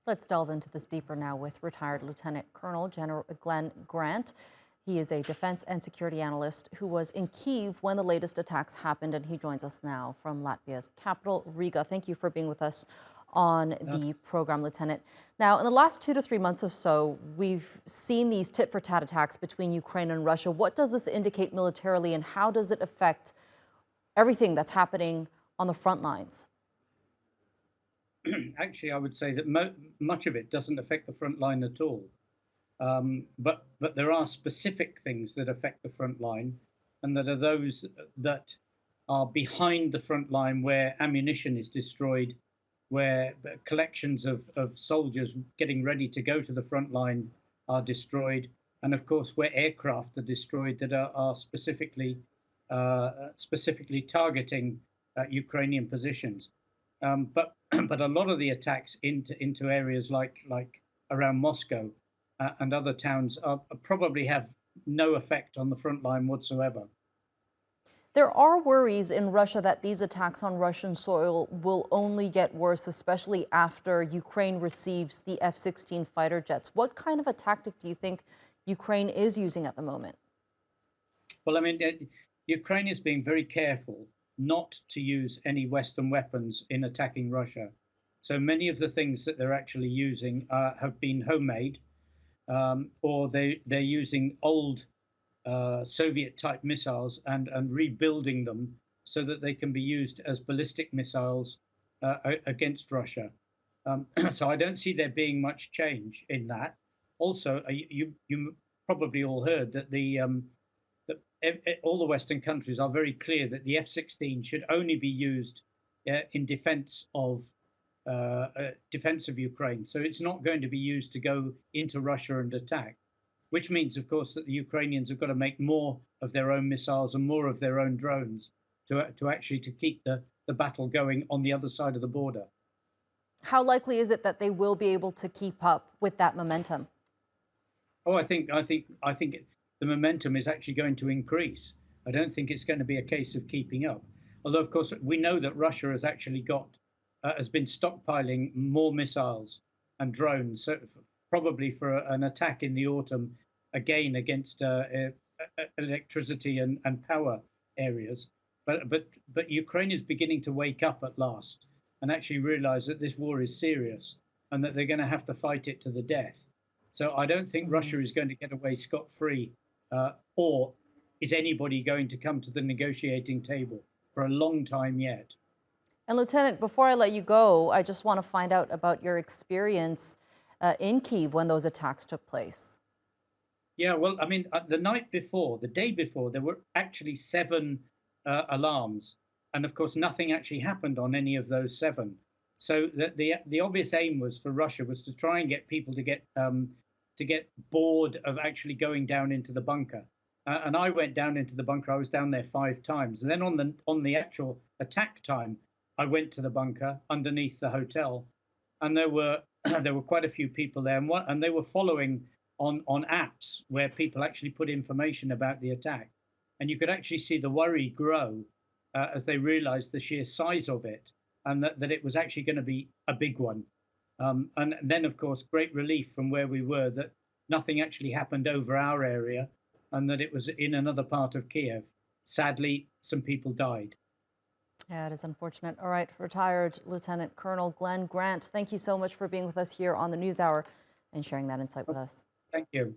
Let's delve into this deeper now with retired Lieutenant Colonel General Glen Grant. He is a defense and security analyst who was in Kiev when the latest attacks happened, and he joins us now from Latvia's capital, Riga. Thank you for being with us on the program, Lieutenant. Now, in the last 2 to 3 months or so, we've seen these tit-for-tat attacks between Ukraine and Russia. What does this indicate militarily, and how does it affect everything that's happening on the front lines? Actually, I would say that much of it doesn't affect the front line at all. But there are specific things that affect the front line, and that are those that are behind the front line, where ammunition is destroyed, where the collections of soldiers getting ready to go to the front line are destroyed, and of course where aircraft are destroyed that are specifically targeting Ukrainian positions. But but a lot of the attacks into areas like around Moscow and other towns probably have no effect on the front line whatsoever. There are worries in Russia that these attacks on Russian soil will only get worse, especially after Ukraine receives the F-16 fighter jets. What kind of a tactic do you think Ukraine is using at the moment? Well, I mean, Ukraine is being very careful not to use any Western weapons in attacking Russia. So many of the things that they're actually using have been homemade, or they're using old Soviet-type missiles and rebuilding them so that they can be used as ballistic missiles against Russia. So I don't see there being much change in that. Also, you probably all heard that all the Western countries are very clear that the F-16 should only be used in defense of Ukraine. So it's not going to be used to go into Russia and attack, which means, of course, that the Ukrainians have got to make more of their own missiles and more of their own drones to actually keep the battle going on the other side of the border. How likely is it that they will be able to keep up with that momentum? Oh, I think the momentum is actually going to increase. I don't think it's going to be a case of keeping up. Although, of course, we know that Russia has actually has been stockpiling more missiles and drones, so probably for an attack in the autumn, again against electricity and power areas. But Ukraine is beginning to wake up at last and actually realize that this war is serious and that they're going to have to fight it to the death. So I don't think Russia is going to get away scot-free, or is anybody going to come to the negotiating table for a long time yet. And Lieutenant, before I let you go, I just want to find out about your experience in Kiev when those attacks took place. Yeah, well, I mean, the day before, there were actually 7 alarms, and of course, nothing actually happened on any of those 7. So the obvious aim was for Russia was to try and get people to get bored of actually going down into the bunker. And I went down into the bunker. I was down there 5 times, and then on the actual attack time, I went to the bunker underneath the hotel, and there were there were quite a few people there, and they were following on apps where people actually put information about the attack, and you could actually see the worry grow as they realized the sheer size of it, and that it was actually going to be a big one. And then, of course, great relief from where we were that nothing actually happened over our area, and that it was in another part of Kiev. Sadly, some people died. Yeah, it is unfortunate. All right, retired Lieutenant Colonel Glen Grant, thank you so much for being with us here on the NewsHour and sharing that insight with us. Thank you.